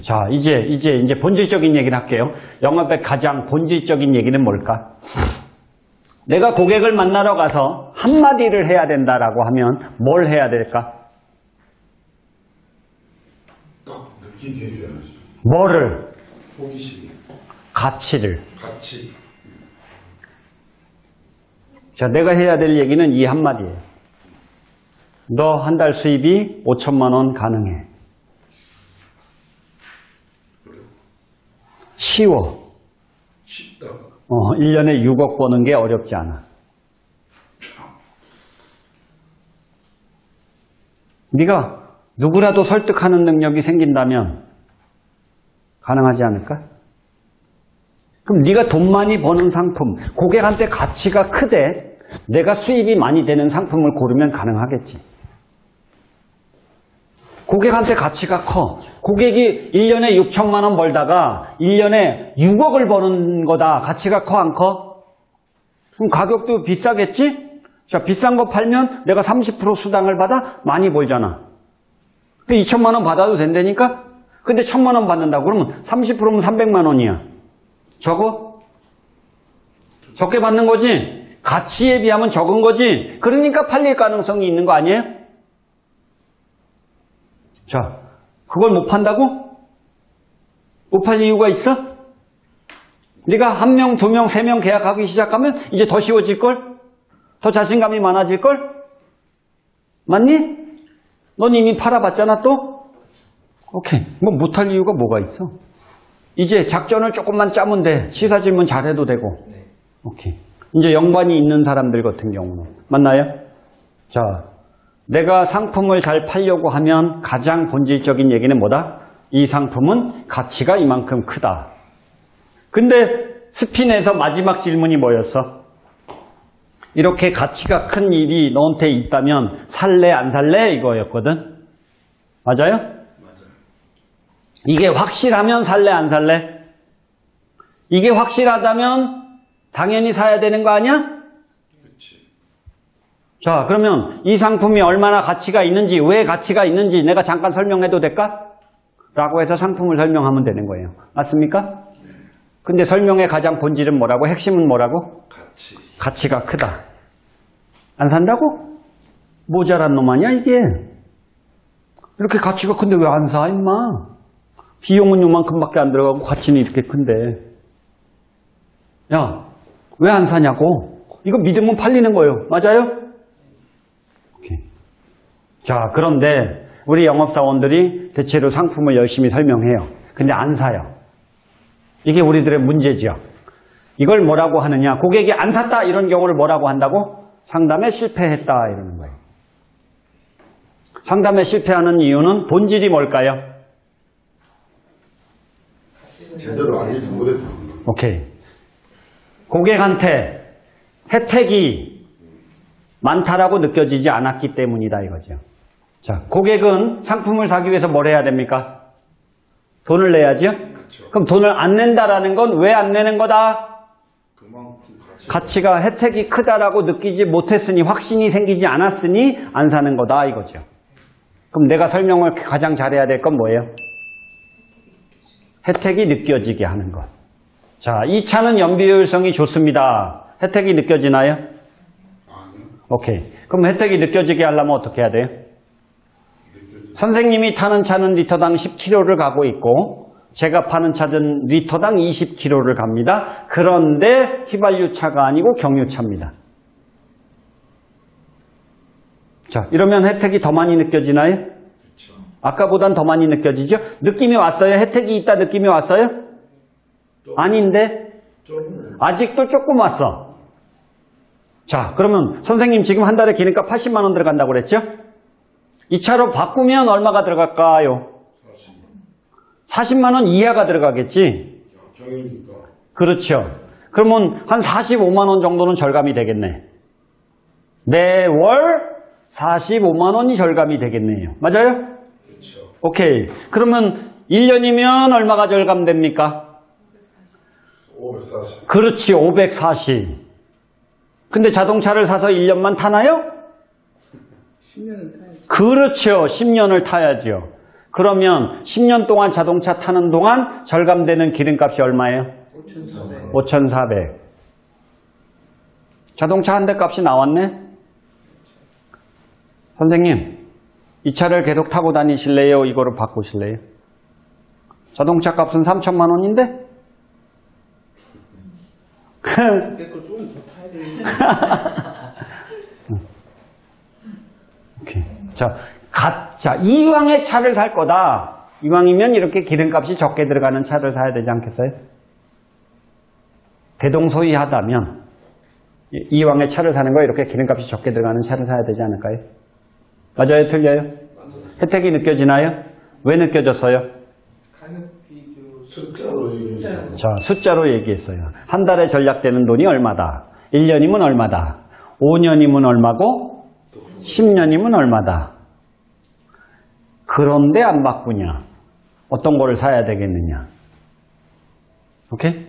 자, 이제 본질적인 얘기를 할게요. 영업의 가장 본질적인 얘기는 뭘까? 내가 고객을 만나러 가서 한마디를 해야 된다라고 하면 뭘 해야 될까? 딱 느끼게 해줘야지. 뭐를? 호기심. 가치를. 가치. 자, 내가 해야 될 얘기는 이 한마디예요. 너 한 달 수입이 5천만 원 가능해. 쉬워. 쉽다. 1년에 6억 버는 게 어렵지 않아. 네가 누구라도 설득하는 능력이 생긴다면 가능하지 않을까? 그럼 네가 돈 많이 버는 상품, 고객한테 가치가 크되 내가 수입이 많이 되는 상품을 고르면 가능하겠지. 고객한테 가치가 커. 고객이 1년에 6천만 원 벌다가 1년에 6억을 버는 거다. 가치가 커, 안 커? 그럼 가격도 비싸겠지? 자, 비싼 거 팔면 내가 30% 수당을 받아? 많이 벌잖아. 2천만 원 받아도 된다니까? 근데 1,000만 원 받는다고 그러면 30%면 300만 원이야. 적어? 적게 받는 거지? 가치에 비하면 적은 거지? 그러니까 팔릴 가능성이 있는 거 아니에요? 자, 그걸 못 판다고? 못 팔 이유가 있어? 네가 1명, 2명, 3명 계약하기 시작하면 이제 더 쉬워질걸? 더 자신감이 많아질걸? 맞니? 넌 이미 팔아봤잖아 또? 오케이. 뭐 못할 이유가 뭐가 있어? 이제 작전을 조금만 짜면 돼. 시사질문 잘해도 되고. 오케이. 이제 연관이 있는 사람들 같은 경우는. 맞나요? 자, 내가 상품을 잘 팔려고 하면 가장 본질적인 얘기는 뭐다? 이 상품은 가치가 이만큼 크다. 근데 스핀에서 마지막 질문이 뭐였어? 이렇게 가치가 큰 일이 너한테 있다면 살래 안 살래? 이거였거든. 맞아요? 맞아요. 이게 확실하면 살래 안 살래? 이게 확실하다면 당연히 사야 되는 거 아니야? 자, 그러면 이 상품이 얼마나 가치가 있는지, 왜 가치가 있는지 내가 잠깐 설명해도 될까? 라고 해서 상품을 설명하면 되는 거예요. 맞습니까? 근데 설명의 가장 본질은 뭐라고? 핵심은 뭐라고? 가치. 가치가 크다. 안 산다고? 모자란 놈 아니야 이게? 이렇게 가치가 큰데 왜 안 사 임마? 비용은 요만큼밖에 안 들어가고 가치는 이렇게 큰데. 야, 왜 안 사냐고? 이거 믿으면 팔리는 거예요. 맞아요? 자, 그런데 우리 영업사원들이 대체로 상품을 열심히 설명해요. 근데 안 사요. 이게 우리들의 문제죠. 이걸 뭐라고 하느냐? 고객이 안 샀다 이런 경우를 뭐라고 한다고? 상담에 실패했다 이러는 거예요. 상담에 실패하는 이유는 본질이 뭘까요? 제대로 알리지 못했다. 오케이. 고객한테 혜택이 많다라고 느껴지지 않았기 때문이다 이거죠. 자, 고객은 상품을 사기 위해서 뭘 해야 됩니까? 돈을 내야죠? 그렇죠. 그럼 돈을 안 낸다라는 건 왜 안 내는 거다? 그만큼 가치가 혜택이 크다라고 느끼지 못했으니, 확신이 생기지 않았으니 안 사는 거다 이거죠. 그럼 내가 설명을 가장 잘해야 될 건 뭐예요? 혜택이 느껴지게 하는 것. 자, 이 차는 연비효율성이 좋습니다. 혜택이 느껴지나요? 아니요. 오케이. 그럼 혜택이 느껴지게 하려면 어떻게 해야 돼요? 선생님이 타는 차는 리터당 10km를 가고 있고 제가 파는 차는 리터당 20km를 갑니다. 그런데 휘발유차가 아니고 경유차입니다. 자, 이러면 혜택이 더 많이 느껴지나요? 그렇죠. 아까보단 더 많이 느껴지죠? 느낌이 왔어요? 혜택이 있다 느낌이 왔어요? 아닌데? 아직도 조금 왔어. 자, 그러면 선생님 지금 한 달에 기름값 80만 원 들어간다고 그랬죠? 이 차로 바꾸면 얼마가 들어갈까요? 40만 원 이하가 들어가겠지? 경유니까. 그렇죠. 그러면 한 45만 원 정도는 절감이 되겠네. 매월 45만 원이 절감이 되겠네요. 맞아요? 그렇죠. 오케이. 그러면 1년이면 얼마가 절감됩니까? 540. 그렇지, 540. 근데 자동차를 사서 1년만 타나요? 10년은 타야지. 그렇죠. 10년을 타야죠. 그러면 10년 동안 자동차 타는 동안 절감되는 기름값이 얼마예요? 5,400. 자동차 한 대 값이 나왔네? 선생님, 이 차를 계속 타고 다니실래요? 이거를 바꾸실래요? 자동차 값은 3천만 원인데? 오케이. 자, 이왕에 차를 살 거다. 이왕이면 이렇게 기름값이 적게 들어가는 차를 사야 되지 않겠어요? 대동소이하다면 이왕에 차를 사는 거 이렇게 기름값이 적게 들어가는 차를 사야 되지 않을까요? 맞아요? 틀려요? 혜택이 느껴지나요? 왜 느껴졌어요? 숫자로 얘기해요. 자, 숫자로 얘기했어요. 한 달에 절약되는 돈이 얼마다. 1년이면 얼마다. 5년이면 얼마고 10년이면 얼마다. 그런데 안 바꾸냐. 어떤 거를 사야 되겠느냐. 오케이?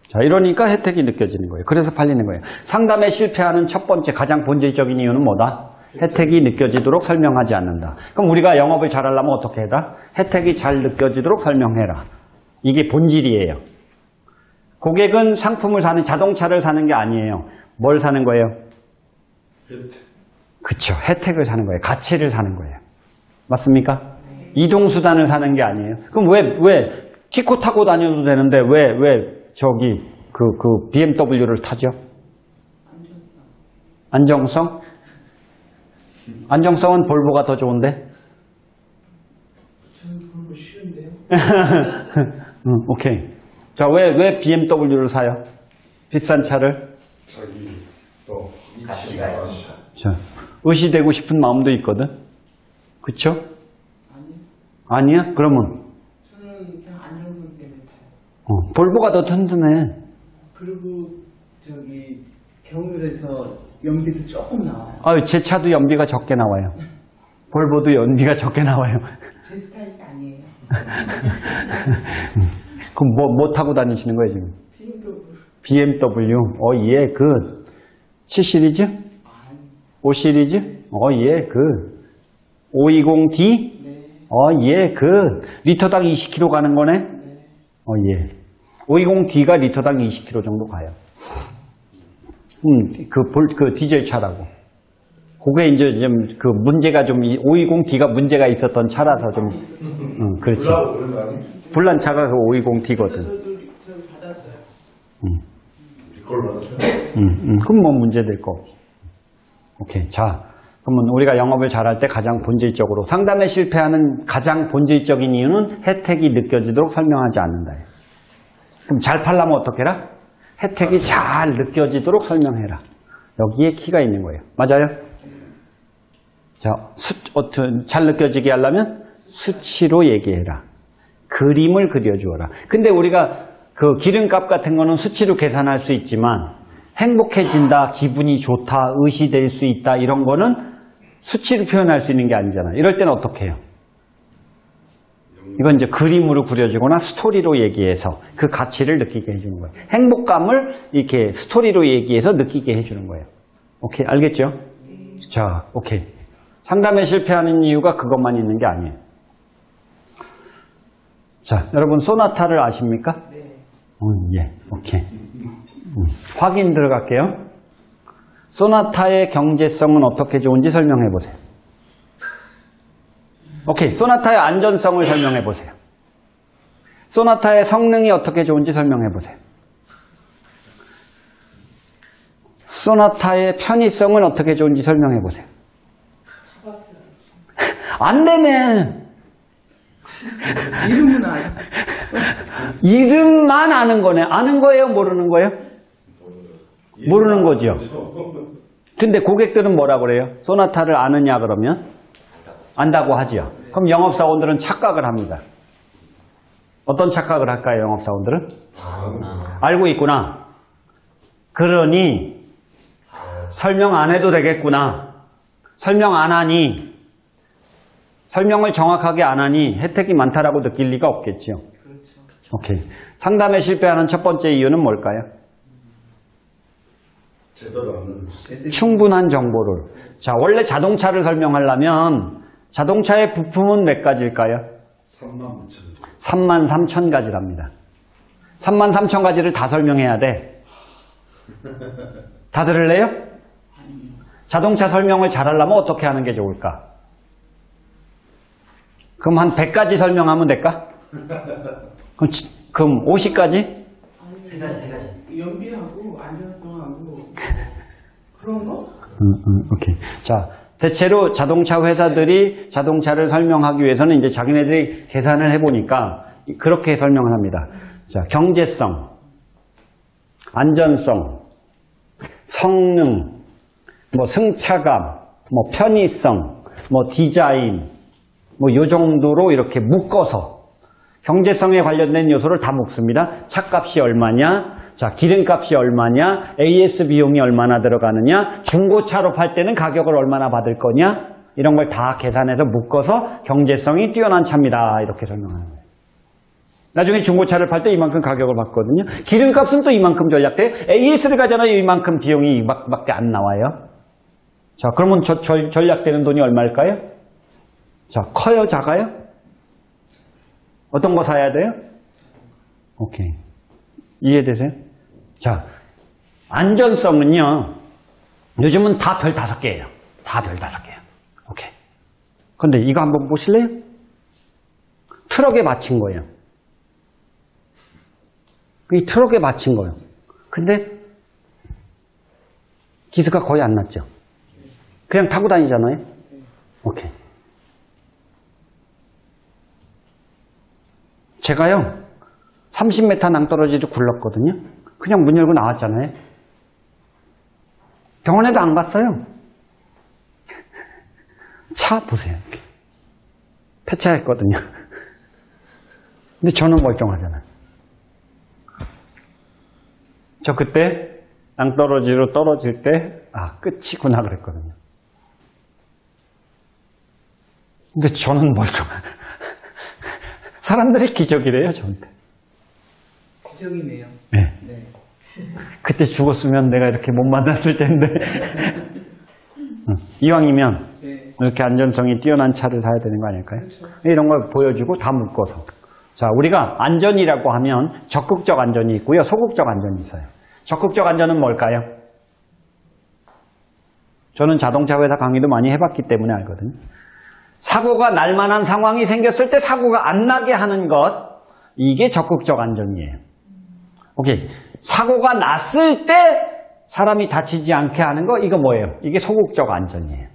자, 이러니까 혜택이 느껴지는 거예요. 그래서 팔리는 거예요. 상담에 실패하는 첫 번째 가장 본질적인 이유는 뭐다? 혜택이 느껴지도록 설명하지 않는다. 그럼 우리가 영업을 잘하려면 어떻게 해라? 혜택이 잘 느껴지도록 설명해라. 이게 본질이에요. 고객은 상품을 사는, 자동차를 사는 게 아니에요. 뭘 사는 거예요? 혜택. 그쵸. 혜택을 사는 거예요. 가치를 사는 거예요. 맞습니까? 이동수단을 사는 게 아니에요. 그럼 왜 키코 타고 다녀도 되는데 왜 저기 그 BMW를 타죠? 안정성? 안정성은 볼보가 더 좋은데? 저는 볼보 싫은데요? 오케이. 자, 왜 BMW를 사요? 비싼 차를? 자기 또 가치가 있으니까. 자, 의시되고 싶은 마음도 있거든? 그쵸? 아니요. 아니야? 그러면? 저는 그냥 안정성 때문에 타요. 볼보가 더 튼튼해. 그리고 저기 경유에서 연비도 조금 나와요. 아유, 제 차도 연비가 적게 나와요. 볼보도 연비가 적게 나와요. 제 스타일이 아니에요. 그럼 뭐 타고 다니시는 거예요, 지금? BMW. 예, 그, 7시리즈? 아니. 5시리즈? 예, 그, 520D? 네. 예, 그, 리터당 20km 가는 거네? 네. 예. 520D가 리터당 20km 정도 가요. 그 디젤 차라고. 그게 이제 좀 그 문제가 좀 520D가 문제가 있었던 차라서 좀 그렇지. 불나고 그런 거 아니? 불난 차가 그 520D거든. 저도 받았어요. 이걸 받았어요? 그럼 뭐 문제될 거 없어. 오케이. 자, 그러면 우리가 영업을 잘할 때 가장 본질적으로 상담에 실패하는 가장 본질적인 이유는 혜택이 느껴지도록 설명하지 않는다. 그럼 잘 팔려면 어떻게 해라? 혜택이 잘 느껴지도록 설명해라. 여기에 키가 있는 거예요. 맞아요? 자, 잘 느껴지게 하려면 수치로 얘기해라. 그림을 그려주어라. 근데 우리가 그 기름값 같은 거는 수치로 계산할 수 있지만 행복해진다, 기분이 좋다, 의시될 수 있다 이런 거는 수치로 표현할 수 있는 게 아니잖아요. 이럴 때는 어떻게 해요? 이건 이제 그림으로 그려주거나 스토리로 얘기해서 그 가치를 느끼게 해주는 거예요. 행복감을 이렇게 스토리로 얘기해서 느끼게 해주는 거예요. 오케이, 알겠죠? 자, 오케이. 상담에 실패하는 이유가 그것만 있는 게 아니에요. 자, 여러분 소나타를 아십니까? 네. 예, 오케이. 확인 들어갈게요. 소나타의 경제성은 어떻게 좋은지 설명해 보세요. 오케이, 소나타의 안전성을 설명해 보세요. 소나타의 성능이 어떻게 좋은지 설명해 보세요. 소나타의 편의성은 어떻게 좋은지 설명해 보세요. 타봤어요. 안 되네. 이름은 알아요. 이름만 아는 거네. 아는 거예요? 모르는 거예요? 모르는 거죠. 근데 고객들은 뭐라 그래요? 소나타를 아느냐 그러면? 안다고 하지요. 그럼 영업사원들은 착각을 합니다. 어떤 착각을 할까요, 영업사원들은? 알고 있구나. 그러니 설명 안 해도 되겠구나. 설명 안 하니, 설명을 정확하게 안 하니 혜택이 많다라고 느낄 리가 없겠죠. 그렇죠. 오케이. 상담에 실패하는 첫 번째 이유는 뭘까요? 제대로 안 하는. 충분한 정보를. 자, 원래 자동차를 설명하려면 자동차의 부품은 몇 가지일까요? 39,000. 33,000가지랍니다. 33,000가지를 다 설명해야 돼. 다 들을래요? 자동차 설명을 잘하려면 어떻게 하는 게 좋을까? 그럼 한 100가지 설명하면 될까? 그럼 50가지? 세 가지. 연비하고 안전성하고 그런 거? 오케이. 자, 대체로 자동차 회사들이 자동차를 설명하기 위해서는 이제 자기네들이 계산을 해보니까 그렇게 설명을 합니다. 자, 경제성, 안전성, 성능, 뭐 승차감, 뭐 편의성, 뭐 디자인, 뭐 요 정도로 이렇게 묶어서 경제성에 관련된 요소를 다 묶습니다. 차값이 얼마냐, 자, 기름값이 얼마냐, AS 비용이 얼마나 들어가느냐, 중고차로 팔 때는 가격을 얼마나 받을 거냐, 이런 걸 다 계산해서 묶어서 경제성이 뛰어난 차입니다. 이렇게 설명하는 거예요. 나중에 중고차를 팔 때 이만큼 가격을 받거든요. 기름값은 또 이만큼 전략돼요. AS를 가잖아요. 이만큼 비용이 이만큼밖에 안 나와요. 자, 그러면 전략되는 돈이 얼마일까요? 자, 커요, 작아요? 어떤 거 사야 돼요? 오케이. 이해되세요? 자, 안전성은요, 요즘은 다 별 5개예요. 다 별 5개예요. 오케이. 근데 이거 한번 보실래요? 트럭에 맞힌 거예요. 이 트럭에 맞힌 거예요. 근데 기스가 거의 안 났죠? 그냥 타고 다니잖아요? 오케이. 제가요, 30m 낭떠러지도 굴렀거든요. 그냥 문 열고 나왔잖아요. 병원에도 안 갔어요. 차 보세요. 폐차했거든요. 근데 저는 멀쩡하잖아요. 저 그때 낭떠러지로 떨어질 때, 아, 끝이구나 그랬거든요. 근데 저는 멀쩡한. 사람들이 기적이래요, 저한테. 기적이네요. 네. 네. 그때 죽었으면 내가 이렇게 못 만났을 텐데. 이왕이면 네. 이렇게 안전성이 뛰어난 차를 사야 되는 거 아닐까요? 그렇죠. 이런 걸 보여주고 다 묶어서. 자, 우리가 안전이라고 하면 적극적 안전이 있고요, 소극적 안전이 있어요. 적극적 안전은 뭘까요? 저는 자동차 회사 강의도 많이 해봤기 때문에 알거든요. 사고가 날 만한 상황이 생겼을 때 사고가 안 나게 하는 것, 이게 적극적 안전이에요. 오케이. 사고가 났을 때 사람이 다치지 않게 하는 거, 이거 뭐예요? 이게 소극적 안전이에요.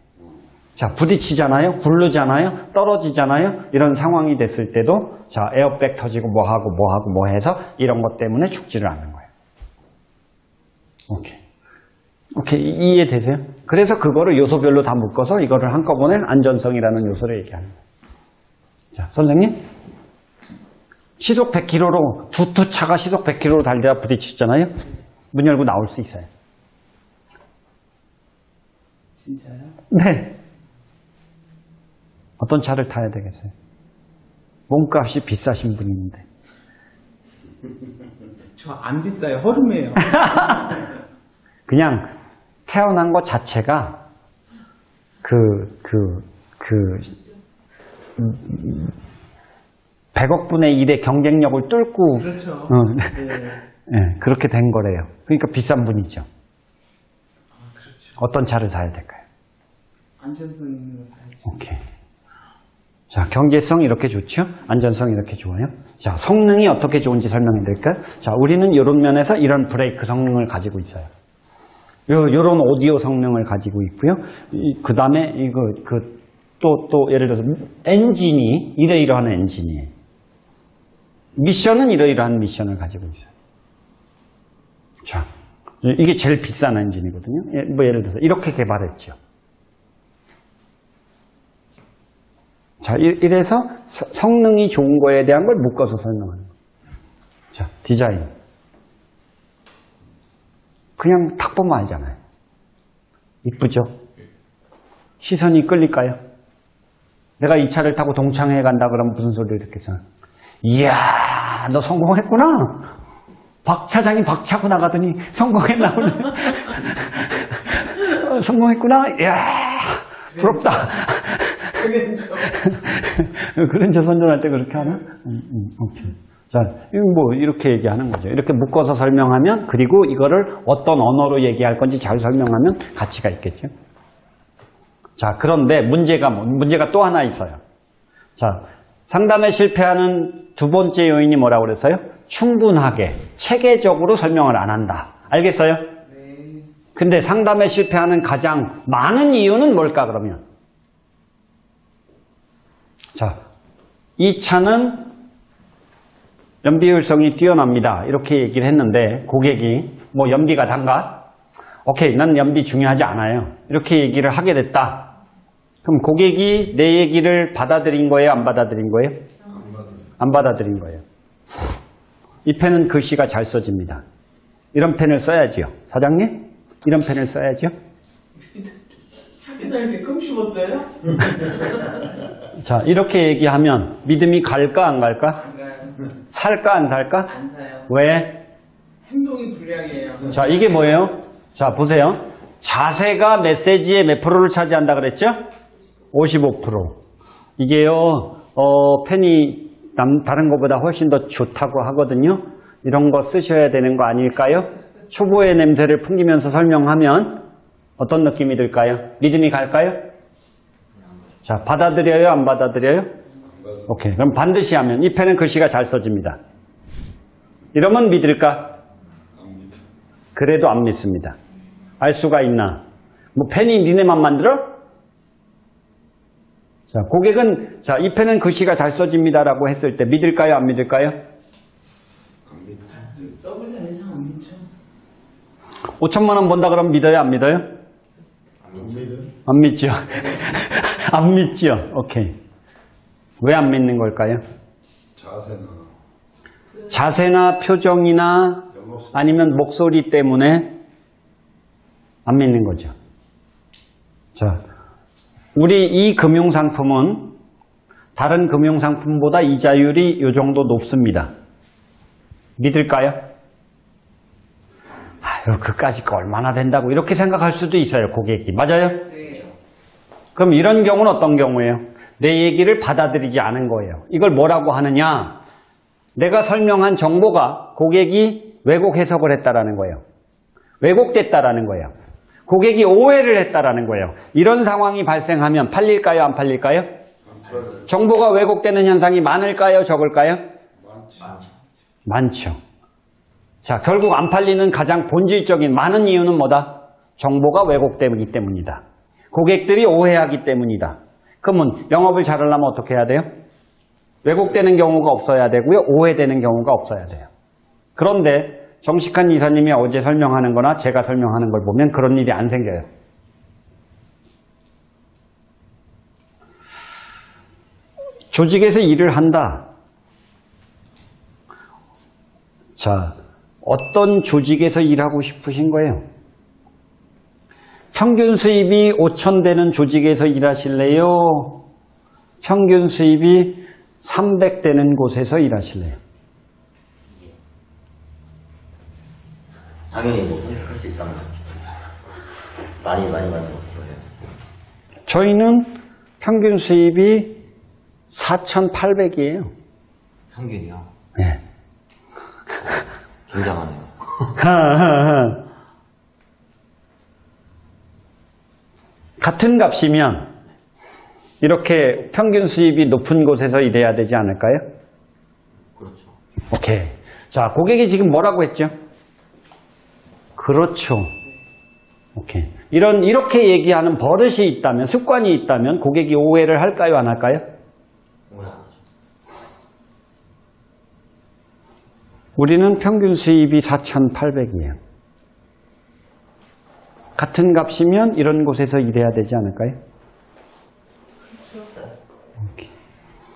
자, 부딪히잖아요, 굴르잖아요, 떨어지잖아요. 이런 상황이 됐을 때도, 자, 에어백 터지고 뭐 해서 이런 것 때문에 죽지를 않는 거예요. 오케이, 이해되세요? 그래서 그거를 요소별로 다 묶어서 이거를 한꺼번에 안전성이라는 요소를 얘기하는 거예요. 자, 선생님. 시속 100km로, 두 차가 시속 100km로 달리다가 부딪히잖아요? 문 열고 나올 수 있어요. 진짜요? 네. 어떤 차를 타야 되겠어요? 몸값이 비싸신 분인데. 저 안 비싸요. 허름해요. 그냥 태어난 것 자체가 100억 분의 1의 경쟁력을 뚫고 그렇죠. 네. 네, 그렇게 된 거래요. 그러니까 비싼 분이죠. 그렇죠. 어떤 차를 사야 될까요? 안전성 있는 거 사야죠. 오케이. 자, 경제성 이렇게 좋죠? 안전성 이렇게 좋아요? 자, 성능이 어떻게 좋은지 설명해 드릴까요? 자, 우리는 이런 면에서 이런 브레이크 성능을 가지고 있어요. 요런 오디오 성능을 가지고 있고요. 그 다음에 또 예를 들어서 엔진이 이러이러한 엔진이에요. 미션은 이러이러한 미션을 가지고 있어요. 자, 이게 제일 비싼 엔진이거든요. 뭐 예를 들어서 이렇게 개발했죠. 자, 이래서 성능이 좋은 거에 대한 걸 묶어서 설명하는 거예요. 자, 디자인. 그냥 딱 보면 알잖아요. 이쁘죠? 시선이 끌릴까요? 내가 이 차를 타고 동창회 간다 그러면 무슨 소리를 듣겠어요? 이야, 너 성공했구나. 박 차장이 박 차고 나가더니 성공했나 보네. 성공했구나. 이야, 부럽다. 그랜저 선전할 때 그렇게 하나? 오케이. 자, 이거 뭐 이렇게 얘기하는 거죠. 이렇게 묶어서 설명하면, 그리고 이거를 어떤 언어로 얘기할 건지 잘 설명하면 가치가 있겠죠. 자, 그런데 문제가 또 하나 있어요. 자, 상담에 실패하는 두 번째 요인이 뭐라고 그랬어요? 충분하게, 체계적으로 설명을 안 한다. 알겠어요? 네. 근데 상담에 실패하는 가장 많은 이유는 뭘까, 그러면? 자, 이 차는 연비효율성이 뛰어납니다. 이렇게 얘기를 했는데, 고객이, 뭐, 연비가 단가? 오케이, 난 연비 중요하지 않아요. 이렇게 얘기를 하게 됐다. 그럼 고객이 내 얘기를 받아들인 거예요? 안 받아들인 거예요? 안 받아들인 거예요. 이 펜은 글씨가 잘 써집니다. 이런 펜을 써야지요. 사장님? 이런 펜을 써야죠. 학교 다닐 때 껌 씹었어요? 자, 이렇게 얘기하면 믿음이 갈까, 안 갈까? 안 가요. 살까, 안 살까? 안 사요. 왜? 행동이 불량이에요. 자, 이게 뭐예요? 자, 보세요. 자세가 메시지의 몇 프로를 차지한다 그랬죠? 55%. 이게요, 펜이 다른 것보다 훨씬 더 좋다고 하거든요. 이런 거 쓰셔야 되는 거 아닐까요? 초보의 냄새를 풍기면서 설명하면 어떤 느낌이 들까요? 믿음이 갈까요? 자, 받아들여요? 안 받아들여요? 오케이. 그럼 반드시 하면 이 펜은 글씨가 잘 써집니다. 이러면 믿을까? 그래도 안 믿습니다. 알 수가 있나? 뭐 펜이 니네만 만들어? 자, 고객은 자, 이 펜은 글씨가 잘 써집니다라고 했을 때 믿을까요? 안 믿을까요? 써보자 해서 안 믿죠. 5천만 원 번다 그러면 믿어요? 안 믿어요? 안 믿죠. 안 믿죠. 오케이. 왜 안 믿는 걸까요? 자세나 표정이나 아니면 목소리 때문에 안 믿는 거죠. 자, 우리 이 금융상품은 다른 금융상품보다 이자율이 이 정도 높습니다. 믿을까요? 아유, 그까짓 거 얼마나 된다고 이렇게 생각할 수도 있어요, 고객이. 맞아요? 네. 그럼 이런 경우는 어떤 경우예요? 내 얘기를 받아들이지 않은 거예요. 이걸 뭐라고 하느냐? 내가 설명한 정보가 고객이 왜곡 해석을 했다라는 거예요. 왜곡됐다라는 거예요. 고객이 오해를 했다라는 거예요. 이런 상황이 발생하면 팔릴까요? 안 팔릴까요? 정보가 왜곡되는 현상이 많을까요? 적을까요? 많죠. 자, 결국 안 팔리는 가장 본질적인 많은 이유는 뭐다? 정보가 왜곡되기 때문이다. 고객들이 오해하기 때문이다. 그러면 영업을 잘하려면 어떻게 해야 돼요? 왜곡되는 경우가 없어야 되고요. 오해되는 경우가 없어야 돼요. 그런데 정식한 이사님이 어제 설명하는 거나 제가 설명하는 걸 보면 그런 일이 안 생겨요. 조직에서 일을 한다. 자, 어떤 조직에서 일하고 싶으신 거예요? 평균 수입이 5천 되는 조직에서 일하실래요? 평균 수입이 300 되는 곳에서 일하실래요? 당연히 뭐 선택할 수 있다면 많이 받는 것도 해요. 저희는 평균 수입이 4,800이에요. 평균이요? 네. 굉장하네요. 같은 값이면 이렇게 평균 수입이 높은 곳에서 일해야 되지 않을까요? 그렇죠. 오케이. 자, 고객이 지금 뭐라고 했죠? 그렇죠. 오케이. 이렇게 얘기하는 버릇이 있다면, 습관이 있다면 고객이 오해를 할까요? 안 할까요? 오해하죠. 우리는 평균 수입이 4,800이에요. 같은 값이면 이런 곳에서 일해야 되지 않을까요? 오케이.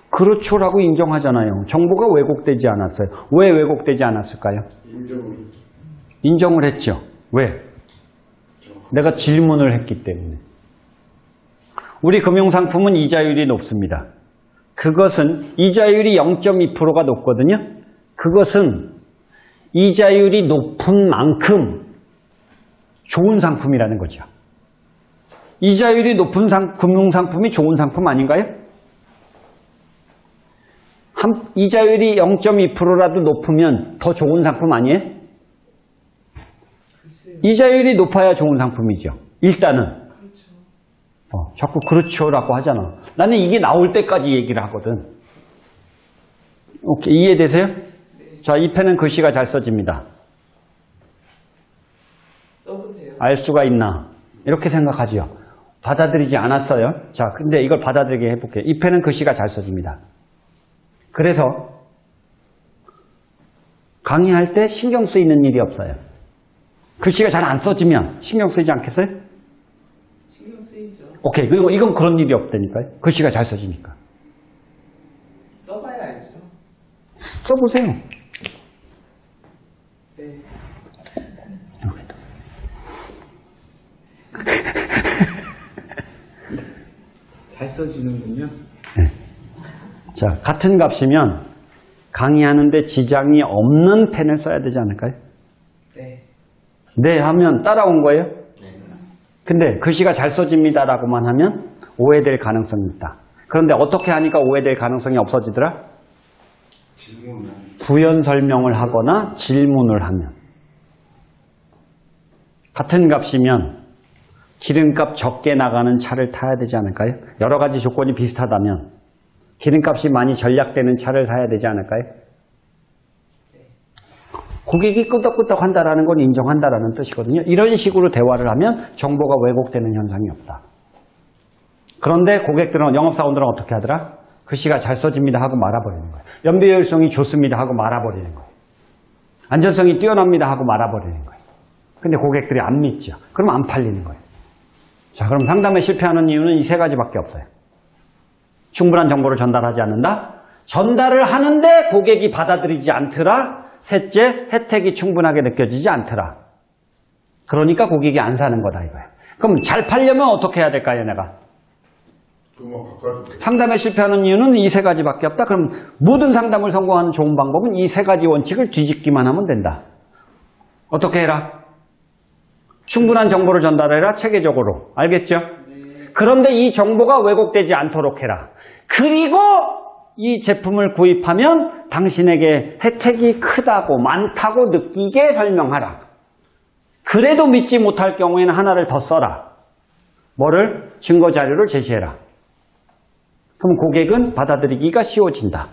그렇죠라고 인정하잖아요. 정보가 왜곡되지 않았어요. 왜 왜곡되지 않았을까요? 인정을 했죠. 왜? 내가 질문을 했기 때문에. 우리 금융상품은 이자율이 높습니다. 그것은 이자율이 0.2%가 높거든요. 그것은 이자율이 높은 만큼 좋은 상품이라는 거죠. 이자율이 높은 금융상품이 좋은 상품 아닌가요? 이자율이 0.2%라도 높으면 더 좋은 상품 아니에요? 이자율이 높아야 좋은 상품이죠. 일단은. 자꾸 그렇죠라고 하잖아. 나는 이게 나올 때까지 얘기를 하거든. 오케이, 이해되세요? 자, 이 펜은 글씨가 잘 써집니다. 써보세요. 알 수가 있나? 이렇게 생각하지요. 받아들이지 않았어요. 자, 근데 이걸 받아들이게 해볼게요. 이 펜은 글씨가 잘 써집니다. 그래서 강의할 때 신경 쓰이는 일이 없어요. 글씨가 잘 안 써지면 신경 쓰이지 않겠어요? 신경 쓰이죠. 오케이, 그리고 이건 그런 일이 없다니까요. 글씨가 잘 써지니까. 써봐야 알죠. 써보세요. 네. 잘 써지는군요. 자, 같은 값이면 강의하는데 지장이 없는 펜을 써야 되지 않을까요? 네. 네 하면 따라온 거예요? 네. 근데 글씨가 잘 써집니다라고만 하면 오해될 가능성이 있다. 그런데 어떻게 하니까 오해될 가능성이 없어지더라? 질문. 부연 설명을 하거나 질문을 하면. 같은 값이면 기름값 적게 나가는 차를 타야 되지 않을까요? 여러 가지 조건이 비슷하다면 기름값이 많이 절약되는 차를 사야 되지 않을까요? 고객이 끄덕끄덕 한다라는 건 인정한다라는 뜻이거든요. 이런 식으로 대화를 하면 정보가 왜곡되는 현상이 없다. 그런데 고객들은, 영업사원들은 어떻게 하더라? 글씨가 잘 써집니다 하고 말아버리는 거예요. 연비효율성이 좋습니다 하고 말아버리는 거예요. 안전성이 뛰어납니다 하고 말아버리는 거예요. 근데 고객들이 안 믿죠. 그러면 안 팔리는 거예요. 자, 그럼 상담에 실패하는 이유는 이 세 가지밖에 없어요. 충분한 정보를 전달하지 않는다. 전달을 하는데 고객이 받아들이지 않더라. 셋째, 혜택이 충분하게 느껴지지 않더라. 그러니까 고객이 안 사는 거다 이거예요. 그럼 잘 팔려면 어떻게 해야 될까요, 내가? 그거 바꿔줄게. 상담에 실패하는 이유는 이 세 가지밖에 없다. 그럼 모든 상담을 성공하는 좋은 방법은 이 세 가지 원칙을 뒤집기만 하면 된다. 어떻게 해라? 충분한 정보를 전달해라, 체계적으로. 알겠죠? 그런데 이 정보가 왜곡되지 않도록 해라. 그리고 이 제품을 구입하면 당신에게 혜택이 크다고, 많다고 느끼게 설명하라. 그래도 믿지 못할 경우에는 하나를 더 써라. 뭐를? 증거자료를 제시해라. 그럼 고객은 받아들이기가 쉬워진다.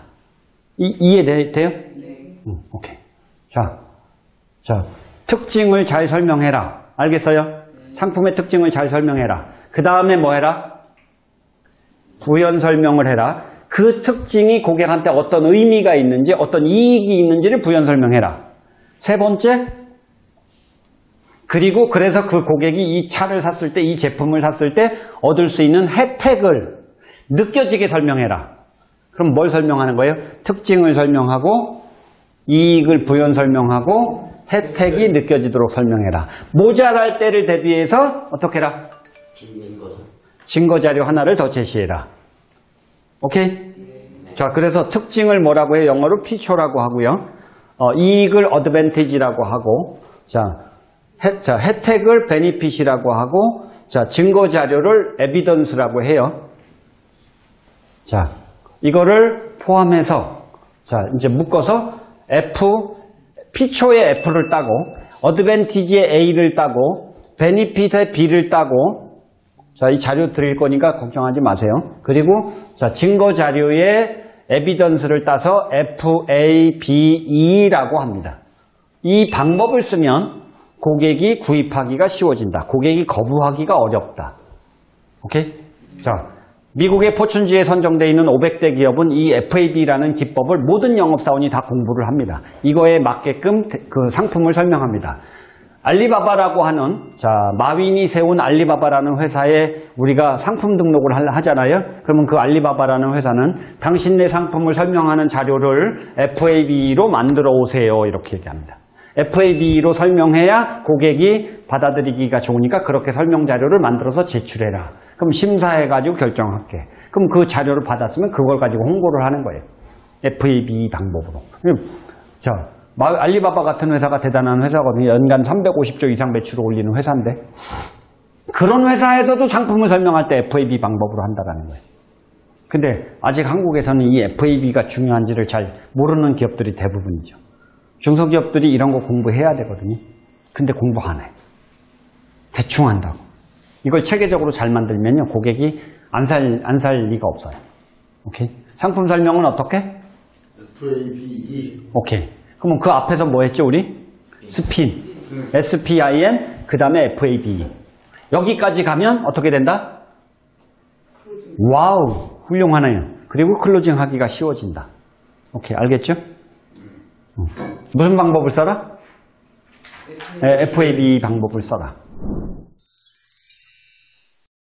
이해돼요? 네. 오케이. 자, 특징을 잘 설명해라. 알겠어요? 상품의 특징을 잘 설명해라. 그 다음에 뭐 해라? 부연 설명을 해라. 그 특징이 고객한테 어떤 의미가 있는지, 어떤 이익이 있는지를 부연 설명해라. 세 번째, 그래서 그 고객이 이 차를 샀을 때, 이 제품을 샀을 때 얻을 수 있는 혜택을 느껴지게 설명해라. 그럼 뭘 설명하는 거예요? 특징을 설명하고, 이익을 부연 설명하고, 혜택이 느껴지도록 설명해라. 모자랄 때를 대비해서 어떻게 해라? 증거자료 하나를 더 제시해라. 오케이? 자, 그래서 특징을 뭐라고 해요? 영어로 피처라고 하고요. 이익을 어드밴티지라고 하고, 혜택을 베니핏이라고 하고, 증거자료를 에비던스라고 해요. 자, 이거를 포함해서, 이제 묶어서 피초의 F를 따고, 어드밴티지의 A를 따고, 베니핏의 B를 따고, 이 자료 드릴 거니까 걱정하지 마세요. 그리고 증거 자료의 에비던스를 따서 FABE라고 합니다. 이 방법을 쓰면 고객이 구입하기가 쉬워진다. 고객이 거부하기가 어렵다. 오케이? 미국의 포춘지에 선정되어 있는 500대 기업은 이 FAB라는 기법을 모든 영업사원이 다 공부를 합니다. 이거에 맞게끔 그 상품을 설명합니다. 알리바바라고 하는, 마윈이 세운 알리바바라는 회사에 우리가 상품 등록을 하잖아요. 그러면 그 알리바바라는 회사는 당신네 상품을 설명하는 자료를 FAB로 만들어 오세요. 이렇게 얘기합니다. FAB로 설명해야 고객이 받아들이기가 좋으니까 그렇게 설명 자료를 만들어서 제출해라. 그럼 심사해가지고 결정할게. 그럼 그 자료를 받았으면 그걸 가지고 홍보를 하는 거예요. FAB 방법으로. 알리바바 같은 회사가 대단한 회사거든요. 연간 350조 이상 매출을 올리는 회사인데 그런 회사에서도 상품을 설명할 때 FAB 방법으로 한다는 거예요. 근데 아직 한국에서는 이 FAB가 중요한지를 잘 모르는 기업들이 대부분이죠. 중소기업들이 이런 거 공부해야 되거든요. 근데 공부 안 해. 대충 한다고. 이걸 체계적으로 잘 만들면요, 고객이 안 살 리가 없어요. 오케이? 상품 설명은 어떻게? FABE. 오케이. 그러면 그 앞에서 뭐 했죠, 우리? 스핀. SPIN, 그 다음에 FAB. 여기까지 가면 어떻게 된다? 와우, 훌륭하네요. 그리고 클로징 하기가 쉬워진다. 오케이, 알겠죠? 무슨 방법을 써라? FAB 방법을 써라.